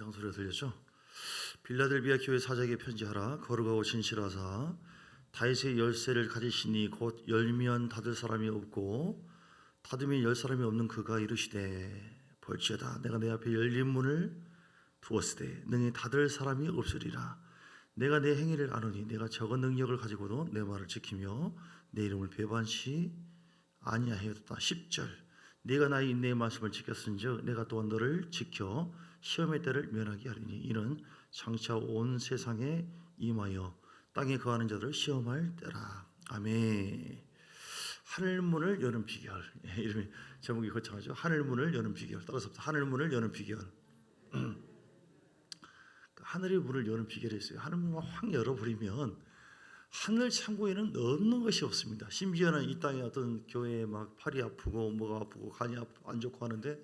감상 소리가 들렸죠? 빌라델비아 교회 사자에게 편지하라. 거룩하고 진실하사 다윗의 열쇠를 가지시니 곧 열면 닫을 사람이 없고 닫으면 열 사람이 없는 그가 이르시되 볼지어다 내가 내 앞에 열린 문을 두었으되 능히 닫을 사람이 없으리라. 내가 내 행위를 아노니 내가 적은 능력을 가지고도 내 말을 지키며 내 이름을 배반치 아니하였다. 10절 네가 나의 인내의 말씀을 지켰은즉 내가 또한 너를 지켜 시험의 때를 면하게 하리니 이는 장차 온 세상에 임하여 땅에 거하는 자들을 시험할 때라. 아멘. 하늘문을 여는 비결. 이름이 제목이 거창하죠. 하늘문을 여는 비결. 따라서 하늘문을 여는 비결. 하늘의 문을 여는 비결이 있어요. 하늘문만 확 열어버리면 하늘 창고에는 넣는 것이 없습니다. 심지어는 이 땅에 어떤 교회에 막 팔이 아프고 뭐가 아프고 간이 안 좋고 하는데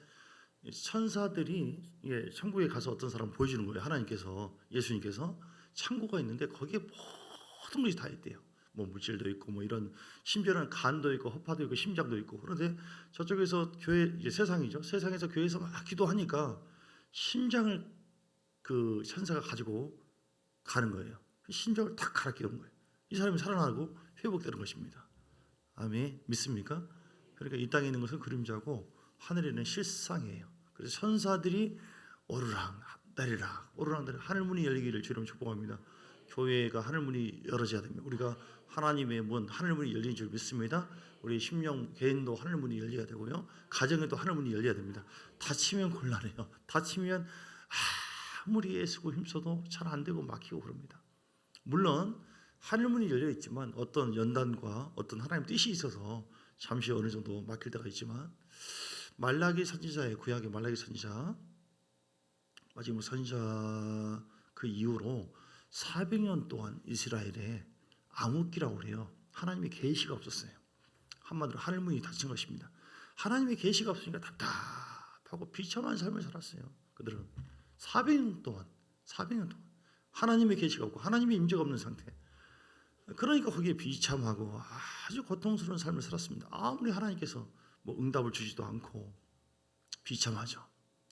천사들이 천국에 가서 어떤 사람 보여주는 거예요. 하나님께서 예수님께서 창고가 있는데 거기에 모든 것이 다 있대요. 뭐 물질도 있고 뭐 이런 심지어는 간도 있고 허파도 있고 심장도 있고. 그런데 저쪽에서 교회 이제 세상이죠. 세상에서 교회에서 막 기도하니까 심장을 그 천사가 가지고 가는 거예요. 심장을 탁 갈아 끼우는 거예요. 이 사람이 살아나고 회복되는 것입니다. 아멘. 믿습니까? 그러니까 이 땅에 있는 것은 그림자고 하늘에 있는 실상이에요. 그래서 천사들이 오르락 내리락 오르락 내리락 하늘문이 열리기를 주님 축복합니다. 교회가 하늘문이 열어져야 됩니다. 우리가 하나님의 문 하늘문이 열리는 줄 믿습니다. 우리 심령 개인도 하늘문이 열려야 되고요. 가정에도 하늘문이 열려야 됩니다. 다치면 곤란해요. 다치면 아무리 애쓰고 힘써도 잘 안 되고 막히고 그럽니다. 물론 하늘문이 열려 있지만 어떤 연단과 어떤 하나님 뜻이 있어서 잠시 어느 정도 막힐 때가 있지만 말라기 선지자의 구약의 말라기 선지자 마지막 선지자 그 이후로 400년 동안 이스라엘에 암흑기라고 그래요. 하나님의 계시가 없었어요. 한마디로 하늘문이 닫힌 것입니다. 하나님의 계시가 없으니까 답답하고 비참한 삶을 살았어요. 그들은 400년 동안 하나님의 계시가 없고 하나님의 임재가 없는 상태. 그러니까 거기에 비참하고 아주 고통스러운 삶을 살았습니다. 아무리 하나님께서 뭐 응답을 주지도 않고 비참하죠.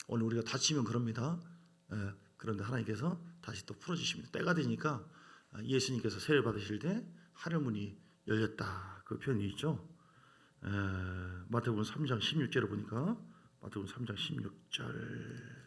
오늘 우리가 다치면 그럽니다. 그런데 하나님께서 다시 또 풀어주십니다. 때가 되니까 예수님께서 세례 받으실 때 하늘문이 열렸다. 그 표현이 있죠. 마태복음 3장 16절을 보니까 마태복음 3장 16절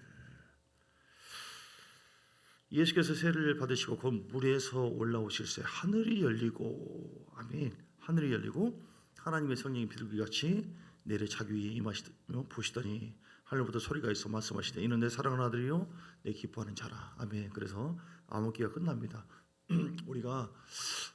예수께서 세례를 받으시고 그 물에서 올라오실새 하늘이 열리고 아멘 하늘이 열리고 하나님의 성령이 비둘기같이 내려 자기 위에 임하시며 보시더니 하늘부터 소리가 있어 말씀하시되 이는 내 사랑하는 아들이요 내 기뻐하는 자라. 아멘. 그래서 암흑기가 끝납니다. 우리가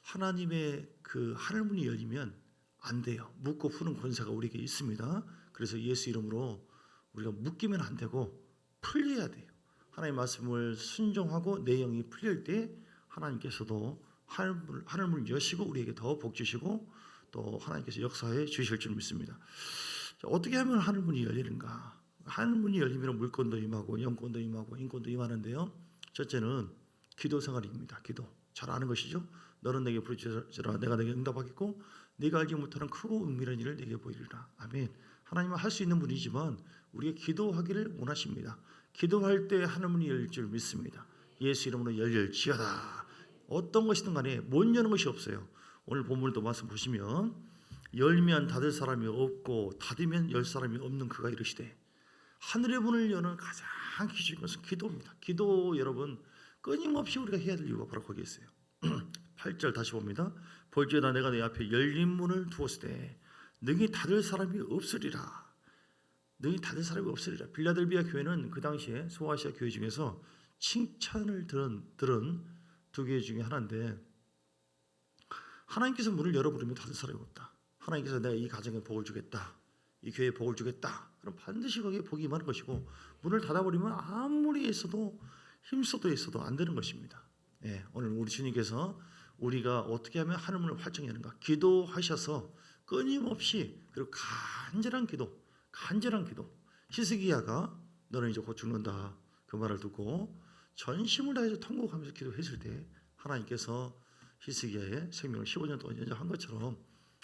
하나님의 그 하늘문이 열리면 안 돼요. 묶고 푸는 권세가 우리에게 있습니다. 그래서 예수 이름으로 우리가 묶이면 안 되고 풀려야 돼요. 하나님의 말씀을 순종하고 내 영이 풀릴 때 하나님께서도 하늘문을 여시고 우리에게 더 복 주시고 또 하나님께서 역사해 주실 줄 믿습니다. 어떻게 하면 하늘문이 열리는가? 하늘문이 열리면 물권도 임하고 영권도 임하고 인권도 임하는데요. 첫째는 기도 생활입니다. 기도. 잘 아는 것이죠. 너는 내게 부르짖으라 내가 내게 응답하겠고 네가 알지 못하는 크고 은밀한 일을 내게 보이리라. 아멘. 하나님은 할 수 있는 분이지만 우리가 기도하기를 원하십니다. 기도할 때 하늘문이 열릴 줄 믿습니다. 예수 이름으로 열릴지어다. 어떤 것이든 간에 못 여는 것이 없어요. 오늘 본문도 말씀 보시면 열면 닫을 사람이 없고 닫으면 열 사람이 없는 그가 이르시되 하늘의 문을 여는 가장 기준인 것은 기도입니다. 기도 여러분 끊임없이 우리가 해야 될 이유가 바로 거기에 있어요. 8절 다시 봅니다. 볼지어다 내가 내 앞에 열린 문을 두었으되 능히 닫을 사람이 없으리라. 능히 닫을 사람이 없으리라. 빌라델비아 교회는 그 당시에 소아시아 교회 중에서 칭찬을 들은 두 교회 중에 하나인데 하나님께서 문을 열어버리면 닫을 사람이 없다. 하나님께서 내가 이 가정에 복을 주겠다. 이 교회에 복을 주겠다. 그럼 반드시 거기에 복이 임하는 것이고 문을 닫아버리면 아무리 애써도 힘써도 애써도 안 되는 것입니다. 오늘 우리 주님께서 우리가 어떻게 하면 하늘문을 활짝 여는가 기도하셔서 끊임없이 그리고 간절한 기도 히스기야가 너는 이제 곧 죽는다 그 말을 듣고 전심을 다해서 통곡하면서 기도했을 때 하나님께서 히스기야의 생명을 15년 동안 연장한 것처럼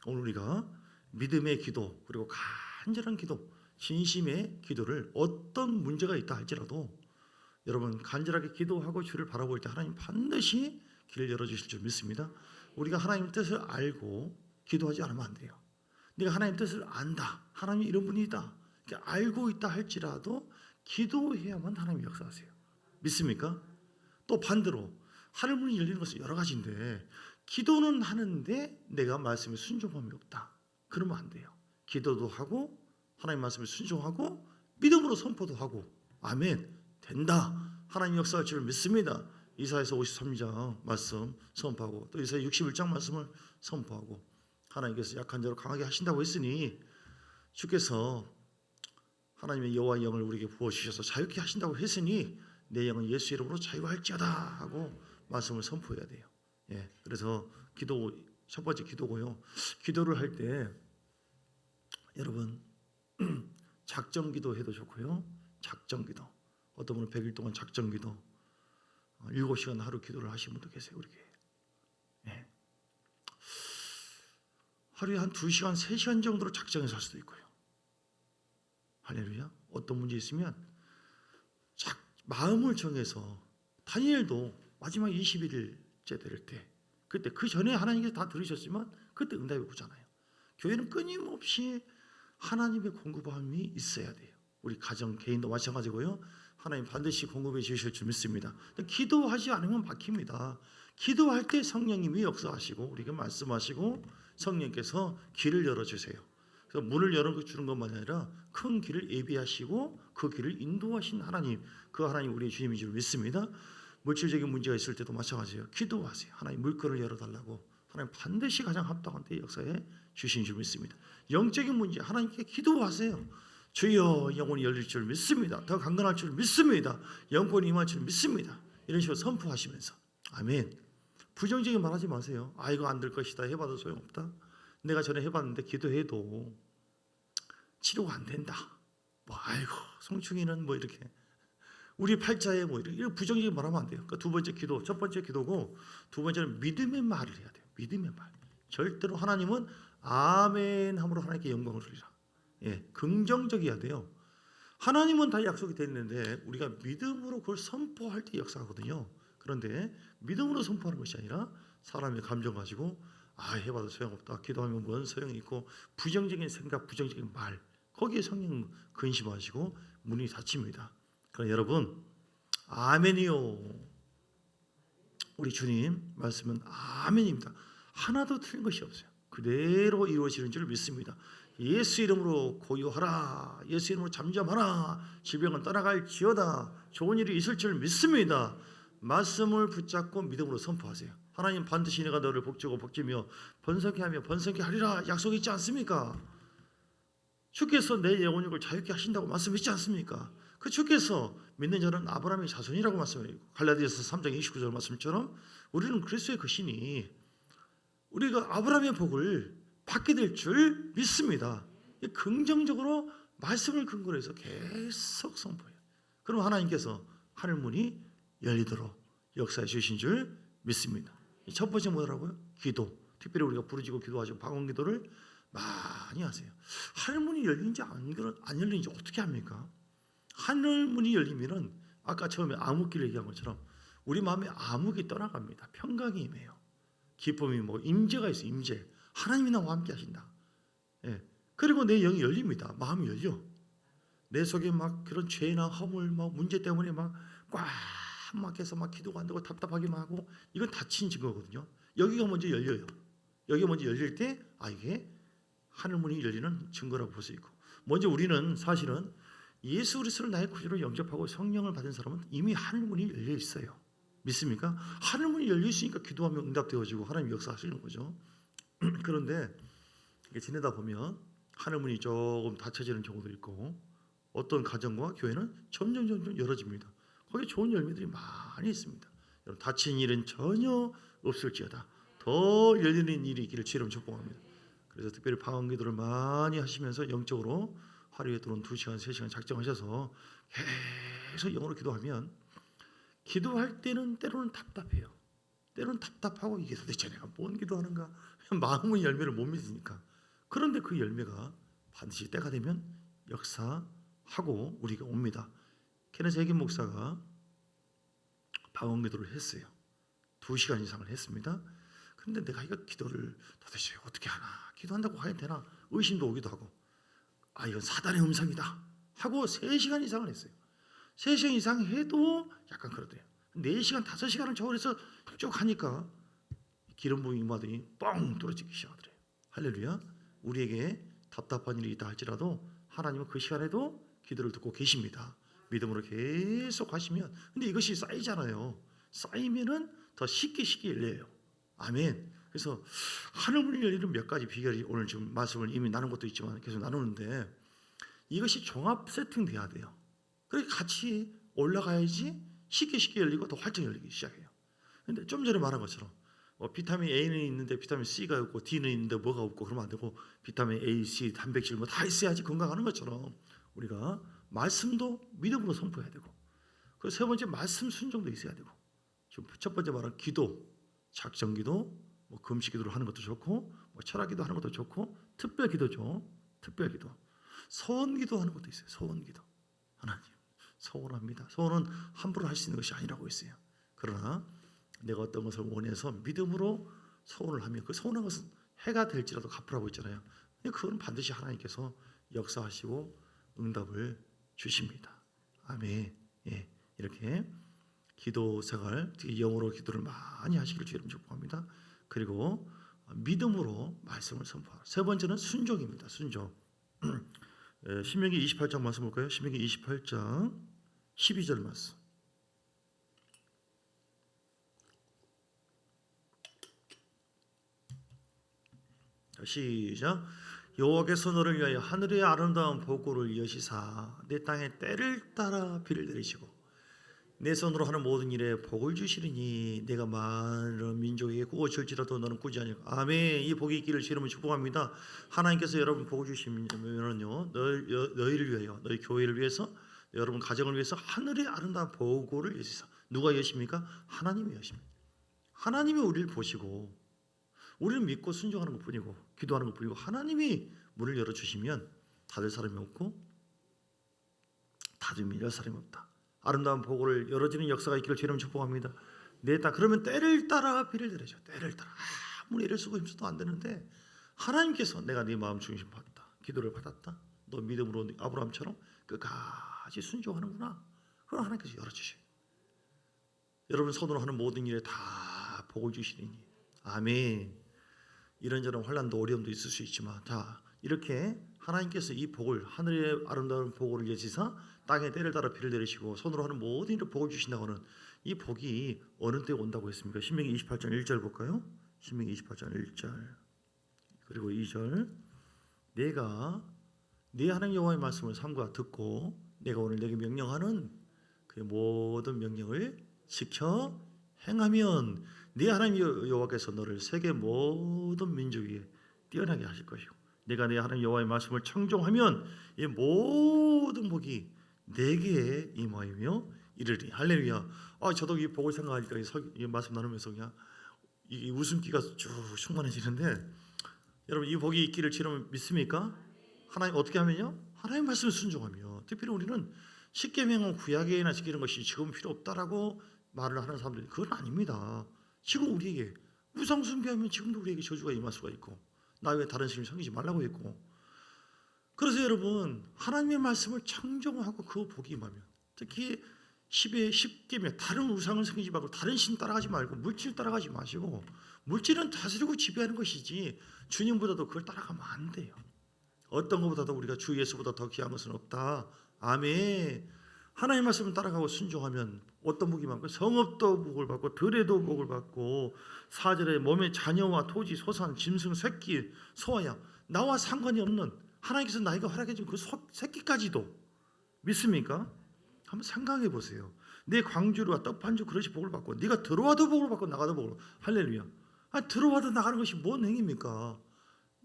오늘 우리가 믿음의 기도 그리고 간절한 기도 진심의 기도를 어떤 문제가 있다 할지라도 여러분 간절하게 기도하고 주를 바라볼 때 하나님 반드시 길을 열어주실 줄 믿습니다. 우리가 하나님 뜻을 알고 기도하지 않으면 안 돼요. 내가 하나님 뜻을 안다, 하나님이 이런 분이다, 이렇게 알고 있다 할지라도 기도해야만 하나님이 역사하세요. 믿습니까? 또 반대로 하늘 문이 열리는 것은 여러 가지인데 기도는 하는데 내가 말씀에 순종함이 없다, 그러면 안 돼요. 기도도 하고 하나님 말씀에 순종하고 믿음으로 선포도 하고 아멘, 된다, 하나님 역사할 줄 믿습니다. 이사야서 53장 말씀 선포하고 또 이사야 61장 말씀을 선포하고 하나님께서 약한 자로 강하게 하신다고 했으니 주께서 하나님의 여호와의 영을 우리에게 부어주셔서 자유케 하신다고 했으니 내 영은 예수 이름으로 자유할지어다 하고 말씀을 선포해야 돼요. 예, 그래서 기도 첫 번째 기도고요. 기도를 할 때 여러분 작정기도 해도 좋고요. 작정기도, 어떤 분은 100일 동안 작정기도 7시간 하루 기도를 하시는 분도 계세요. 우리 교회에. 예. 하루에 한 2시간, 3시간 정도로 작정해서 할 수도 있고요. 할렐루야. 어떤 문제 있으면 마음을 정해서 다니엘도 마지막 21일째 될 때 그때 그 전에 하나님께서 다 들으셨지만 그때 응답이 오잖아요. 교회는 끊임없이 하나님의 공급함이 있어야 돼요. 우리 가정, 개인도 마찬가지고요. 하나님 반드시 공급해 주실 줄 믿습니다. 기도하지 않으면 막힙니다. 기도할 때 성령님이 역사하시고 우리에게 말씀하시고 성령께서 길을 열어주세요. 그래서 문을 열어주는 것만 아니라 큰 길을 예비하시고 그 길을 인도하신 하나님, 그 하나님 우리의 주님인 줄 믿습니다. 물질적인 문제가 있을 때도 마찬가지예요. 기도하세요. 하나님 물건을 열어달라고. 하나님 반드시 가장 합당한 때 역사에 주신 줄 믿습니다. 영적인 문제 하나님께 기도하세요. 주여 영혼이 열릴 줄 믿습니다. 더 강건할 줄 믿습니다. 영권이 임할 줄 믿습니다. 이런 식으로 선포하시면서 아멘. 부정적인 말하지 마세요. 아 이거 안 될 것이다, 해봐도 소용없다, 내가 전에 해봤는데 기도해도 치료가 안 된다, 뭐 아이고 송충이는 뭐 이렇게 우리 팔자에 뭐 이렇게 부정적인 말하면 안 돼요. 그러니까 두 번째 기도, 첫 번째 기도고 두 번째는 믿음의 말을 해야 돼요. 믿음의 말. 절대로 하나님은 아멘 함으로 하나님께 영광을 돌리라. 예, 긍정적이어야 돼요. 하나님은 다 약속이 되어 있는데 우리가 믿음으로 그걸 선포할 때 역사하거든요. 그런데 믿음으로 선포하는 것이 아니라 사람의 감정 가지고 아 해봐도 소용없다, 기도하면 뭔 소용이 있고 부정적인 생각, 부정적인 말, 거기에 성령 근심하시고 문이 닫힙니다. 그러나 여러분 아멘이요, 우리 주님 말씀은 아멘입니다. 하나도 틀린 것이 없어요. 그대로 이루어지는 줄 믿습니다. 예수 이름으로 고요하라, 예수 이름으로 잠잠하라, 질병은 떠나갈지어다, 좋은 일이 있을 줄 믿습니다. 말씀을 붙잡고 믿음으로 선포하세요. 하나님 반드시 내가 너를 복주고 복지며 번성케 하며 번성케 하리라 약속이 있지 않습니까? 주께서 내 영혼을 자유케 하신다고 말씀했지 않습니까? 그 주께서 믿는 자는 아브라함의 자손이라고 말씀해요. 갈라디아서 3장 29절 말씀처럼 우리는 그리스도의 것이니 우리가 아브라함의 복을 받게 될 줄 믿습니다. 긍정적으로 말씀을 근거로 해서 계속 선포해요. 그럼 하나님께서 하늘 문이 열리도록 역사해 주신 줄 믿습니다. 첫 번째 뭐라고요? 기도. 특별히 우리가 부르짖고 기도하시고 방언 기도를 많이 하세요. 하늘 문이 열리는지 안 열리는지 어떻게 합니까? 하늘 문이 열리면은 아까 처음에 암흑기를 얘기한 것처럼 우리 마음에 암흑이 떠나갑니다. 평강이 임해요. 기쁨이 뭐 임재가 있어요. 임재. 하나님이 나와 함께 하신다. 예. 그리고 내 영이 열립니다. 마음이 열려. 내 속에 막 그런 죄나 허물, 막 문제 때문에 막 꽉 막해서 막 기도가 안 되고 답답하기만 하고 이건 다친 증거거든요. 여기가 먼저 열려요. 여기가 먼저 열릴 때 아 이게 하늘 문이 열리는 증거라고 볼 수 있고, 먼저 우리는 사실은 예수 그리스도를 나의 구주로 영접하고 성령을 받은 사람은 이미 하늘 문이 열려 있어요. 믿습니까? 하늘 문이 열려 있으니까 기도하면 응답되어지고 하나님 역사하시는 거죠. 그런데 이게 지내다 보면 하늘 문이 조금 닫혀지는 경우도 있고 어떤 가정과 교회는 점점 열어집니다. 거기에 좋은 열매들이 많이 있습니다. 여러분 닫힌 일은 전혀 없을지어다. 더 열리는 일이 있기를 주의로 축복합니다. 그래서 특별히 방언 기도를 많이 하시면서 영적으로 하루에 들어온 2시간, 3시간 작정하셔서 계속 영어로 기도하면 기도할 때는 때로는 답답해요. 때로는 답답하고 이게 도대체 내가 뭔 기도하는가? 마음의 열매를 못 믿으니까. 그런데 그 열매가 반드시 때가 되면 역사하고 우리가 옵니다. 케네스 해긴 목사가 방언 기도를 했어요. 2시간 이상을 했습니다. 그런데 내가 이거 기도를 도대체 어떻게 하나, 기도한다고 해야 되나 의심도 오기도 하고, 이건 사단의 음성이다 하고 3시간 이상을 했어요. 3시간 이상 해도 약간 그러대요. 4시간 5시간을 저울에서 쭉 하니까 기름 부음이 임하더니 뻥 떨어지기 시작하더래요. 할렐루야. 우리에게 답답한 일이 있다 할지라도 하나님은 그 시간에도 기도를 듣고 계십니다. 믿음으로 계속 하시면, 근데 이것이 쌓이잖아요. 쌓이면은 더 쉽게 열려요. 아멘. 그래서 하늘문이 열리는 몇 가지 비결이 오늘 지금 말씀을 이미 나눈 것도 있지만 계속 나누는데, 이것이 종합 세팅돼야 돼요. 그렇게 같이 올라가야지 쉽게 열리고 더 활짝 열리기 시작해요. 근데 좀 전에 말한 것처럼 비타민 A는 있는데 비타민 C가 없고 D는 있는데 뭐가 없고 그러면 안 되고, 비타민 A, C, 단백질 뭐 다 있어야지 건강하는 것처럼 우리가 말씀도 믿음으로 선포해야 되고, 그리고 세 번째 말씀 순종도 있어야 되고, 지금 첫 번째 말한 기도, 작정기도, 뭐 금식기도를 하는 것도 좋고, 뭐 철학기도 하는 것도 좋고, 특별기도죠. 특별기도, 소원기도 하는 것도 있어요. 소원기도. 하나님 소원합니다. 소원은 함부로 할 수 있는 것이 아니라고 했어요. 그러나 내가 어떤 것을 원해서 믿음으로 소원을 하면 그 소원한 것은 해가 될지라도 갚으라고 했잖아요. 근데 그건 반드시 하나님께서 역사하시고 응답을 주십니다. 아멘. 예, 이렇게 기도 생활, 특히 영어로 기도를 많이 하시기를 주님 축복합니다. 그리고 믿음으로 말씀을 선포하라. 세 번째는 순종입니다. 순종. 신명기 28장 말씀 볼까요? 신명기 28장 12절 말씀. 시작. 여호와께서 너를 위하여 하늘의 아름다운 복고를 여시사 내 땅에 때를 따라 비를 내리시고 내 손으로 하는 모든 일에 복을 주시리니 내가 많은 민족에게 구워 줄지라도 너는 꾸지 아니하고. 아멘. 이 복이 있기를 주님은 축복합니다. 하나님께서 여러분 복을 주시면요, 너희를 위하여, 너희 교회를 위해서, 여러분 가정을 위해서 하늘의 아름다운 복고를 여시사. 누가 여십니까? 하나님이 여십니다. 하나님이 우리를 보시고 우리를 믿고 순종하는 것뿐이고 기도하는 것뿐이고, 하나님이 문을 열어주시면 닫을 사람이 없고 닫으면 열 사람이 없다. 아름다운 복을 열어주는 역사가 있기를 주님 축복합니다. 내 땅, 그러면 때를 따라 비를 내리죠. 때를 따라. 아무리 애를 쓰고 힘써도 안 되는데 하나님께서 내가 네 마음 중심 받았다, 기도를 받았다, 너 믿음으로 아브라함처럼 끝까지 순종하는구나, 그럼 하나님께서 열어주셔요. 여러분 손으로 하는 모든 일에 다 복을 주시리니. 아멘. 이런저런 환난도 어려움도 있을 수 있지만, 자, 이렇게 하나님께서 이 복을, 하늘의 아름다운 복을 예시사 땅에 때를 따라 비를 내리시고 손으로 하는 모든 일을 복을 주신다고 하는 이 복이 어느 때 온다고 했습니까? 신명기 28장 1절 볼까요? 신명기 28장 1절 그리고 2절. 내가 네 하나님 여호와의 말씀을 삼가 듣고 내가 오늘 내게 명령하는 그 모든 명령을 지켜 행하면 네 하나님 여호와께서 너를 세계 모든 민족 위에 뛰어나게 하실 것이고, 내가 네 하나님 여호와의 말씀을 청종하면 이 모든 복이 내게 임하이며 이르리. 할렐루야. 저도 이 복을 생각하니까 이 말씀 나누면서 그냥 이 웃음기가 쭉 충만해지는데, 여러분 이 복이 있기를 주님 믿습니까? 하나님 어떻게 하면요? 하나님 말씀을 순종하며. 특별히 우리는 십계명은 구약에나 지키는 것이 지금 필요 없다라고 말을 하는 사람들이, 그건 아닙니다. 지금 우리에게 우상 숭배하면 지금도 우리에게 저주가 임할 수가 있고, 나 외에 다른 신을 섬기지 말라고 했고, 그래서 여러분 하나님의 말씀을 청정하고 그 복이 임하면, 특히 10계명 다른 우상을 섬기지 말고 다른 신 따라가지 말고 물질 따라가지 마시고, 물질은 다스리고 지배하는 것이지 주님보다도 그걸 따라가면 안 돼요. 어떤 것보다도 우리가 주 예수보다 더 귀한 것은 없다. 아멘. 하나님 말씀을 따라가고 순종하면 어떤 복이 많고, 성읍도 복을 받고 들에도 복을 받고, 4절에 몸의 자녀와 토지, 소산, 짐승, 새끼, 소와양, 나와 상관이 없는 하나님께서 나에게 허락해 준 그 새끼까지도 믿습니까? 한번 생각해 보세요. 내 광주와 떡 한 주 그릇이 복을 받고, 네가 들어와도 복을 받고 나가도 복을 받고. 할렐루야. 들어와도 나가는 것이 뭔 행위입니까?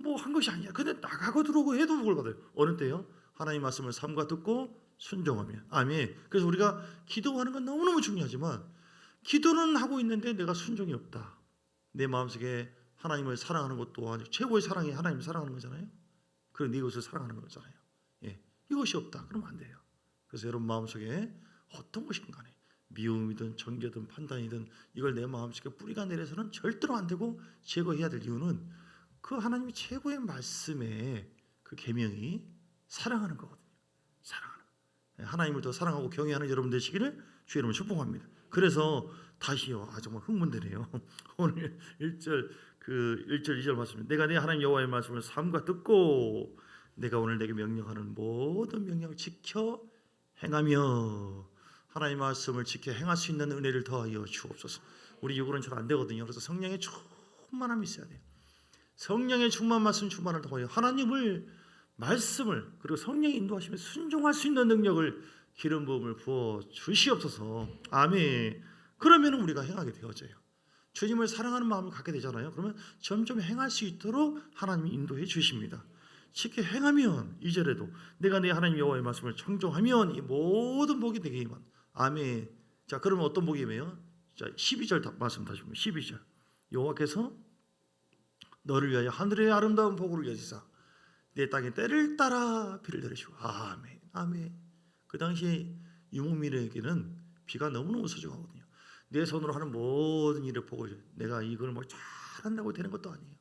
뭐 한 것이 아니야. 근데 나가고 들어오고 해도 복을 받아요. 어느 때요? 하나님 말씀을 삼가 듣고 순종하면. 아멘. 그래서 우리가 기도하는 건 너무너무 중요하지만, 기도는 하고 있는데 내가 순종이 없다. 내 마음속에 하나님을 사랑하는 것 또한 최고의 사랑이 하나님을 사랑하는 거잖아요. 그리고 네 것을 사랑하는 거잖아요. 예, 이것이 없다. 그러면 안 돼요. 그래서 여러분 마음속에 어떤 것이든 간에 미움이든 정죄든 판단이든 이걸 내 마음속에 뿌리가 내려서는 절대로 안 되고 제거해야 될 이유는 그 하나님의 최고의 말씀에 그 계명이 사랑하는 거거든요. 사랑하는 거. 하나님을 더 사랑하고 경외하는 여러분 되시기를 주의 이름으로 축복합니다. 그래서 다시요. 정말 흥분되네요. 오늘 1절 1절 2절 말씀. 내가 내 하나님 여호와의 말씀을 삼가 듣고 내가 오늘 내게 명령하는 모든 명령을 지켜 행하며 하나님의 말씀을 지켜 행할 수 있는 은혜를 더하여 주옵소서. 우리 육으로는 잘 안 되거든요. 그래서 성령의 충만함이 있어야 돼요. 성령의 충만 말씀 충만을 더하여 하나님을 말씀을 그리고 성령의 인도하심에 순종할 수 있는 능력을 기름 부음을 부어 주시옵소서. 아멘. 그러면 우리가 행하게 되어져요. 주님을 사랑하는 마음을 갖게 되잖아요. 그러면 점점 행할 수 있도록 하나님이 인도해 주십니다. 쉽게 행하면 2절에도 내가 내 하나님 여호와의 말씀을 청종하면 이 모든 복이 되게 임한. 아멘. 자, 그러면 어떤 복이 임해요? 자, 12절 말씀 다시 보면 12절. 여호와께서 너를 위하여 하늘의 아름다운 복을 여시사 내 땅에 때를 따라 비를 내리시고. 아멘. 아멘. 그 당시에 유목민에게는 비가 너무너무 소중하거든요. 내 손으로 하는 모든 일을 보고 내가 이걸 뭐 잘한다고 되는 것도 아니에요.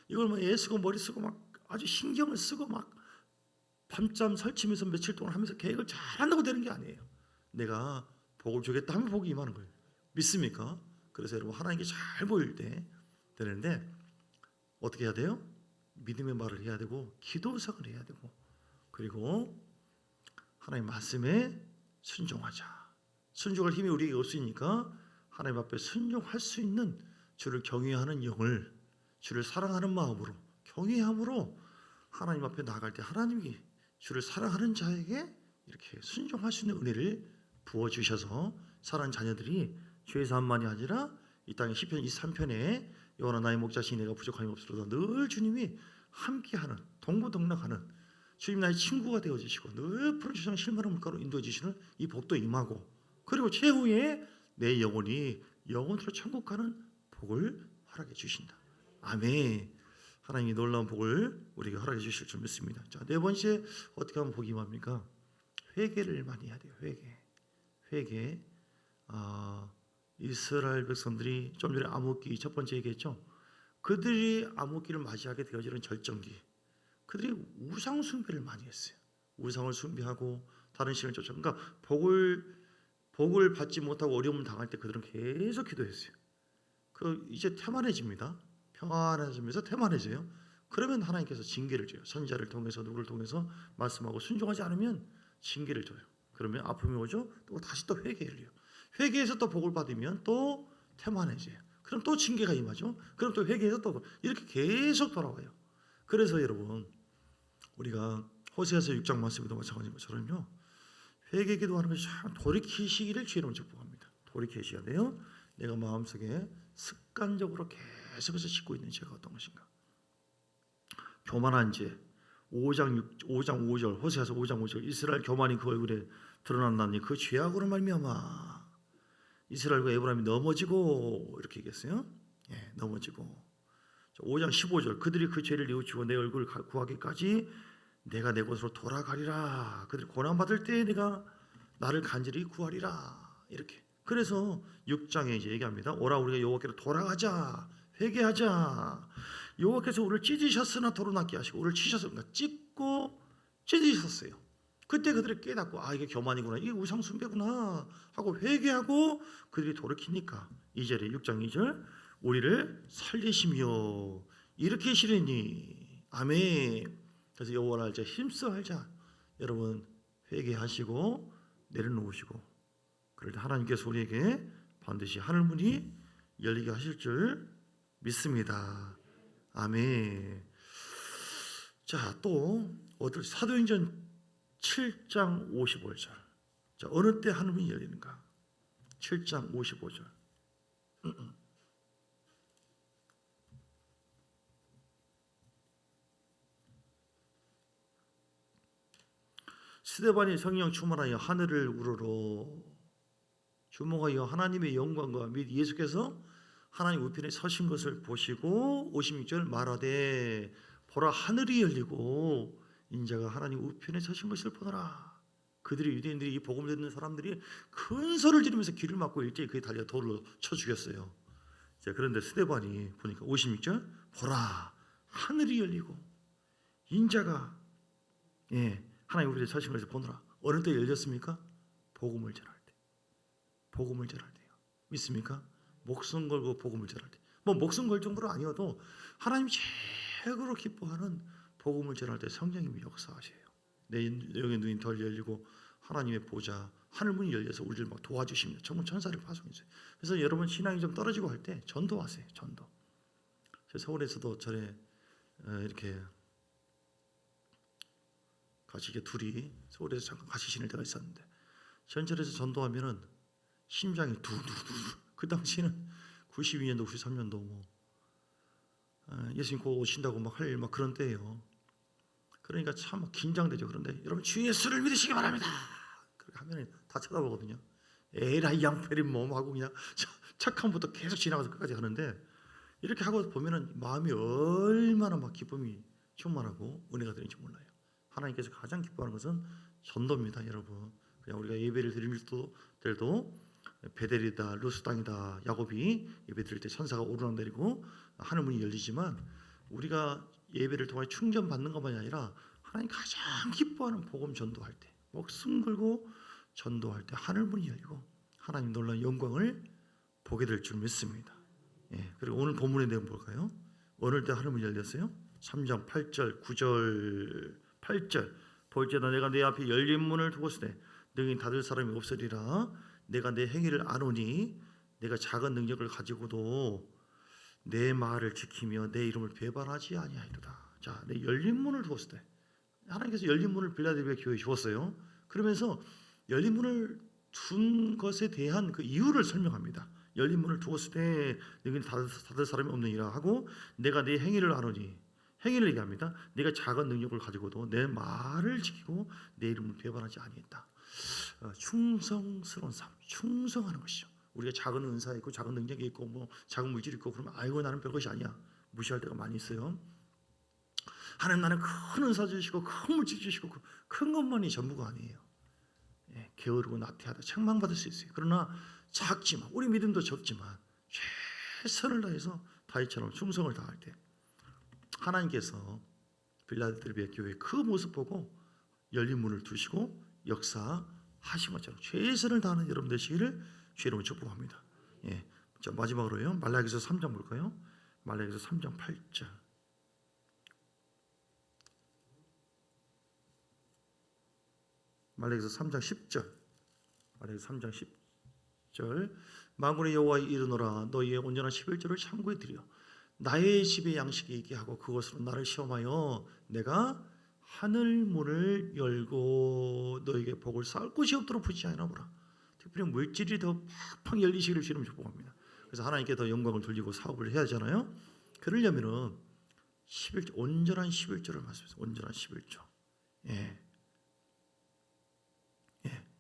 이걸 뭐 애쓰고 머리 쓰고 막 아주 신경을 쓰고 막 밤잠 설치면서 며칠 동안 하면서 계획을 잘한다고 되는 게 아니에요. 내가 복을 주겠다 하면 복이 임하는 거예요. 믿습니까? 그래서 여러분 하나님께 잘 보일 때 되는데 어떻게 해야 돼요? 믿음의 말을 해야 되고 기도성을 해야 되고 그리고 하나님 말씀에 순종하자. 순종할 힘이 우리에게 없으니까 하나님 앞에 순종할 수 있는 주를 경외하는 영을 주를 사랑하는 마음으로 경외함으로 하나님 앞에 나아갈 때 하나님이 주를 사랑하는 자에게 이렇게 순종할 수 있는 은혜를 부어주셔서 사랑하는 자녀들이 죄 사함만이 아니라 이 땅의 시편 23편에 여호와나 나의 목자시니 내가 부족함이 없으로다 늘 주님이 함께하는 동고동락하는 주님 나의 친구가 되어주시고 늘 푸른 주장 실만한 물가로 인도해 주시는 이 복도 임하고 그리고 최후에 내 영혼이 영원토록 천국 가는 복을 허락해 주신다. 아멘. 하나님이 놀라운 복을 우리에게 허락해 주실 줄 믿습니다. 자, 네 번째 어떻게 하면 복이 임합니까? 회개를 많이 해야 돼요. 회개. 이스라엘 백성들이 좀 전에 암흑기 첫 번째 얘기했죠. 그들이 암흑기를 맞이하게 되어지는 절정기. 그들이 우상 숭배를 많이 했어요. 우상을 숭배하고 다른 신을 쫓아. 그러니까 복을 받지 못하고 어려움을 당할 때 그들은 계속 기도했어요. 이제 태만해집니다. 평안해지면서 태만해져요. 그러면 하나님께서 징계를 줘요. 선지자를 통해서 누구를 통해서 말씀하고 순종하지 않으면 징계를 줘요. 그러면 아픔이 오죠. 또 다시 또 회개를 해요. 회개해서 또 복을 받으면 또 태만해져요. 그럼 또 징계가 임하죠. 그럼 또 회개해서 또 이렇게 계속 돌아와요. 그래서 여러분 우리가 호세아서 6장 말씀에도 마찬가지인 것처럼요. 회개 기도하는 것이 참 돌이키시기를 주의로 축복합니다. 돌이키셔야 돼요. 내가 마음속에 습관적으로 계속해서 짓고 있는 죄가 어떤 것인가. 교만한 죄 5장 5절 호세아서 5장 5절 이스라엘 교만이 그 얼굴에 드러났나니 그 죄악으로 말미암아 이스라엘과 에브라임이 넘어지고 이렇게 얘기했어요. 예, 넘어지고 5장 15절 그들이 그 죄를 뉘우치고 내 얼굴을 구하기까지 내가 내 곳으로 돌아가리라. 그들이 고난받을 때 내가 나를 간절히 구하리라. 이렇게. 그래서 6장에 이제 얘기합니다. 오라 우리가 여호와께로 돌아가자. 회개하자. 여호와께서 우리를 찢으셨으나 도로 낫게 하시고 우리를 치셔서 그러니까 찢고 찢으셨어요. 그때 그들이 깨닫고 이게 교만이구나. 이게 우상 숭배구나 하고 회개하고 그들이 돌이키니까 2절에 6장 2절 우리를 살리시며 일으키시리니 아멘. 그래서 여호와를 알자 힘써 알자. 여러분 회개하시고 내려놓으시고 그럴 때 하나님께서 우리에게 반드시 하늘문이 열리게 하실 줄 믿습니다. 아멘. 자, 또 사도행전 7장 55절. 자, 어느 때 하늘문이 열리는가? 7장 55절. 스데반이 성령 충만하여 하늘을 우러러 주목하여 하나님의 영광과 및 예수께서 하나님 우편에 서신 것을 보시고 56절 말하되 보라 하늘이 열리고 인자가 하나님 우편에 서신 것을 보더라. 그들이 유대인들이 이 복음을 듣는 사람들이 큰 소리를 지르면서 귀를 막고 일제히 그에 달려 돌로 쳐 죽였어요. 자, 그런데 스데반이 보니까 56절 보라 하늘이 열리고 인자가 하나님 우리를 자신을 해서 보노라. 어느 때 열렸습니까? 복음을 전할 때. 복음을 전할 때요. 믿습니까? 목숨 걸고 복음을 전할 때. 뭐 목숨 걸 정도로 아니어도 하나님 최고로 기뻐하는 복음을 전할 때 성령님이 역사하셔요. 내 영의 눈이 덜 열리고 하나님의 보좌 하늘문이 열려서 우리를 막 도와주십니다. 전문 천사를 파송했어요. 그래서 여러분 신앙이 좀 떨어지고 할 때 전도하세요. 전도. 서울에서도 전에 이렇게 같이 이렇게 둘이 서울에서 잠깐 같이 지낼 때가 있었는데 전철에서 전도하면은 심장이 두두두. 그 당시는 92년도 93년도 뭐 예수님 곧 오신다고 막 할 막 그런 때예요. 그러니까 참 긴장되죠. 그런데 여러분 주 예수를 믿으시기 바랍니다. 그렇게 하면 다 쳐다보거든요. 에라이 양패린 몸하고 그냥 착함부터 계속 지나가서 끝까지 하는데 이렇게 하고 보면은 마음이 얼마나 막 기쁨이 충만하고 은혜가 되는지 몰라요. 하나님께서 가장 기뻐하는 것은 전도입니다, 여러분. 그냥 우리가 예배를 드릴 때도 베델이다, 루스 땅이다, 야곱이 예배 드릴 때 천사가 오르락내리고 하늘 문이 열리지만 우리가 예배를 통해 충전 받는 것만이 아니라 하나님 가장 기뻐하는 복음 전도할 때, 목숨 걸고 전도할 때 하늘 문이 열리고 하나님 놀라운 영광을 보게 될 줄 믿습니다. 그리고 오늘 본문의 내용 볼까요? 어느 때 하늘 문이 열렸어요? 3장 8절, 9절, 8절. 볼지어다 내가 내 앞에 열린 문을 두고서되 능히 닫을 사람이 없으리라. 내가 내 행위를 아노니 내가 작은 능력을 가지고도 내 말을 지키며 내 이름을 배반하지 아니하리로다. 자, 내 열린 문을 두었을 때 하나님께서 열린 문을 빌라델비아 교회에 주었어요. 그러면서 열린 문을 둔 것에 대한 그 이유를 설명합니다. 열린 문을 두었을 때 너희는 닫을 사람이 없느니라 하고 내가 내 행위를 아노니 행위를 얘기합니다. 내가 작은 능력을 가지고도 내 말을 지키고 내 이름을 배반하지 아니했다. 충성스러운 삶, 충성하는 것이죠. 우리가 작은 은사 있고 작은 능력이 있고 뭐 작은 물질이 있고 그러면 아이고 나는 별것이 아니야 무시할 때가 많이 있어요. 하나님 나는 큰 은사 주시고 큰 물질 주시고 큰 것만이 전부가 아니에요. 게으르고 나태하다 책망받을 수 있어요. 그러나 작지만 우리 믿음도 적지만 최선을 다해서 다윗처럼 충성을 다할 때 하나님께서 빌라델비아 교회의 그 모습 보고 열린 문을 두시고 역사하신 것처럼 최선을 다하는 여러분 되시기를 주의 이름으로 축복합니다. 자, 마지막으로요. 말라기서 3장 볼까요? 말라기서 3장 8절. 말라기서 3장 10절. 말라기서 3장 10절. 만군의 여호와에 이르노라 너희의 온전한 11조를 창고에 드려 나의 집에 양식이 있게 하고 그것으로 나를 시험하여 내가 하늘 문을 열고 너에게 복을 쌓을 곳이 없도록 부지 않아 보라. 특별히 물질이 더 팍팍 열리시기를 주님 축복합니다. 그래서 하나님께 더 영광을 돌리고 사업을 해야 하잖아요. 그러려면은 11조 온전한 11조를 말씀해서 온전한 11조.